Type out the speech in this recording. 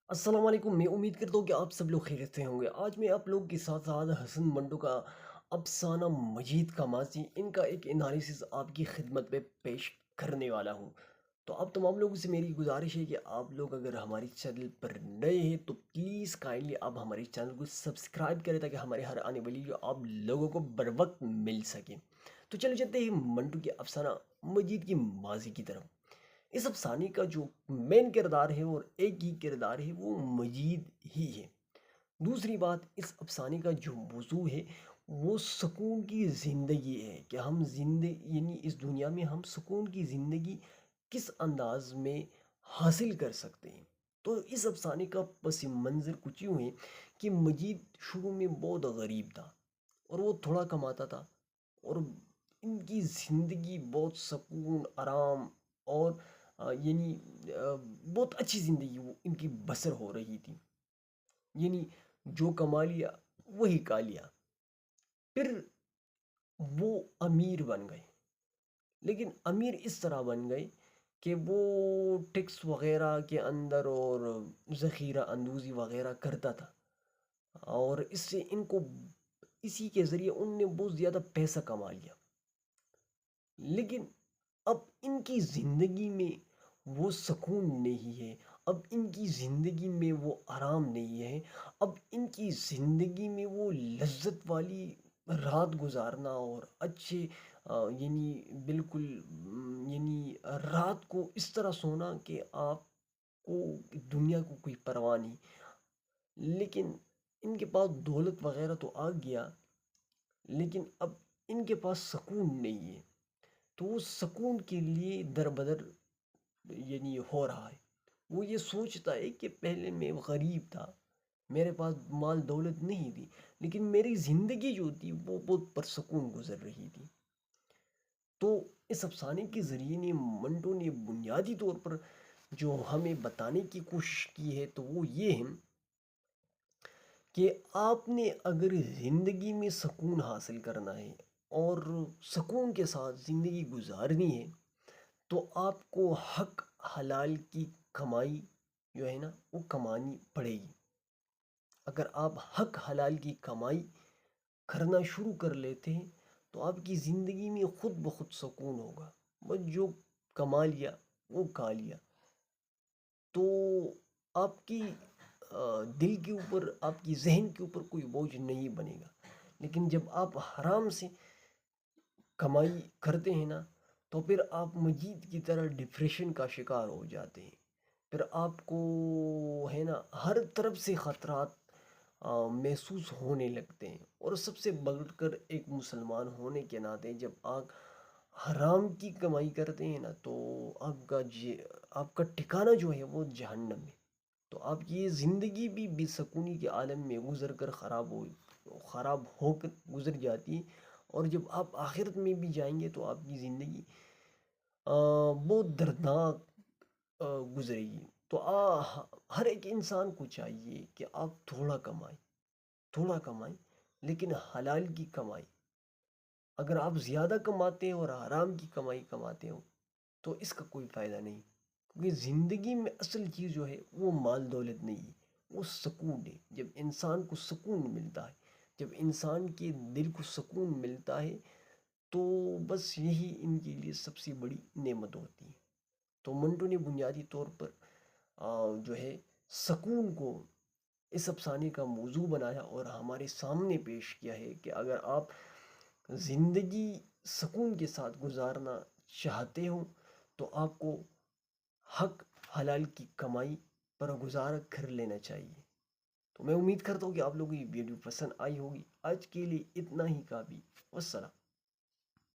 अस्सलाम वालेकुम। मैं उम्मीद करता हूँ कि आप सब लोग खैरियत से होंगे। आज मैं आप लोग के साथ साथ हसन मंटो का अफसाना मजीद का माजी इनका एक एनालिसिस आपकी खिदमत में पेश करने वाला हूँ। तो आप तमाम लोगों से मेरी गुजारिश है कि आप लोग अगर हमारी चैनल पर नए हैं तो प्लीज़ काइंडली आप हमारे चैनल को सब्सक्राइब करें ताकि हमारे हर आने वाली वीडियो आप लोगों को बर वक्त मिल सके। तो चले चलते हैं मंटो के अफसाना मजीद की माजी की तरफ। इस अफसाने का जो मेन किरदार है और एक ही किरदार है वो मजीद ही है। दूसरी बात, इस अफसाने का जो मौजू है वो सुकून की ज़िंदगी है कि हम जिंदगी यानी इस दुनिया में हम सुकून की ज़िंदगी किस अंदाज में हासिल कर सकते हैं। तो इस अफसाने का पस मंज़र कुछ यूँ है कि मजीद शुरू में बहुत गरीब था और वो थोड़ा कमाता था और इनकी ज़िंदगी बहुत सुकून आराम और बहुत अच्छी ज़िंदगी वो इनकी बसर हो रही थी। यानी जो कमा लिया वही खा लिया। फिर वो अमीर बन गए, लेकिन अमीर इस तरह बन गए कि वो टैक्स वगैरह के अंदर और ज़ख़ीरा अंदोज़ी वगैरह करता था और इससे इनको इसी के ज़रिए उनने बहुत ज़्यादा पैसा कमा लिया। लेकिन अब इनकी ज़िंदगी में वो सुकून नहीं है, अब इनकी ज़िंदगी में वो आराम नहीं है, अब इनकी ज़िंदगी में वो लज़्ज़त वाली रात गुज़ारना और अच्छे बिल्कुल रात को इस तरह सोना कि आपको दुनिया को कोई परवाह नहीं। लेकिन इनके पास दौलत वग़ैरह तो आ गया, लेकिन अब इनके पास सुकून नहीं है। तो वो सुकून के लिए दर-बदर हो रहा है। वो ये सोचता है कि पहले मैं गरीब था, मेरे पास माल दौलत नहीं थी, लेकिन मेरी ज़िंदगी जो थी वो बहुत पुरसुकून गुज़र रही थी। तो इस अफ़साने के ज़रिए ने मंटो ने बुनियादी तौर पर जो हमें बताने की कोशिश की है तो वो ये है कि आपने अगर ज़िंदगी में सुकून हासिल करना है और सुकून के साथ ज़िंदगी गुज़ारनी है तो आपको हक हलाल की कमाई जो है ना वो कमानी पड़ेगी। अगर आप हक हलाल की कमाई करना शुरू कर लेते हैं तो आपकी ज़िंदगी में खुद ब खुद सुकून होगा। बस जो कमा लिया वो खा लिया, तो आपकी दिल के ऊपर आपकी जहन के ऊपर कोई बोझ नहीं बनेगा। लेकिन जब आप हराम से कमाई करते हैं ना तो फिर आप मजीद की तरह डिप्रेशन का शिकार हो जाते हैं। फिर आपको है ना हर तरफ से ख़तरात महसूस होने लगते हैं और सबसे बढ़कर एक मुसलमान होने के नाते जब आप हराम की कमाई करते हैं ना तो आपका ठिकाना जो है वो जहन्नम है। तो आपकी ये ज़िंदगी भी बेसुकूनी के आलम में गुज़र कर ख़राब होकर गुज़र जाती है और जब आप आखिरत में भी जाएंगे तो आपकी ज़िंदगी बहुत दर्दनाक गुजरेगी। तो हर एक इंसान को चाहिए कि आप थोड़ा कमाएं, लेकिन हलाल की कमाई। अगर आप ज़्यादा कमाते हो और हराम की कमाई कमाते हो तो इसका कोई फ़ायदा नहीं, क्योंकि ज़िंदगी में असल चीज़ जो है वो माल दौलत नहीं है, वो सुकून है। जब इंसान को सुकून मिलता है, जब इंसान के दिल को सुकून मिलता है तो बस यही इनके लिए सबसे बड़ी नेमत होती है। तो मंटो ने बुनियादी तौर पर जो है सुकून को इस अफसाने का मौजू बनाया और हमारे सामने पेश किया है कि अगर आप ज़िंदगी सुकून के साथ गुजारना चाहते हो तो आपको हक हलाल की कमाई पर गुजारा कर लेना चाहिए। तो मैं उम्मीद करता हूँ कि आप लोगों को ये वीडियो पसंद आई होगी। आज के लिए इतना ही काफ़ी। वस्सलाम।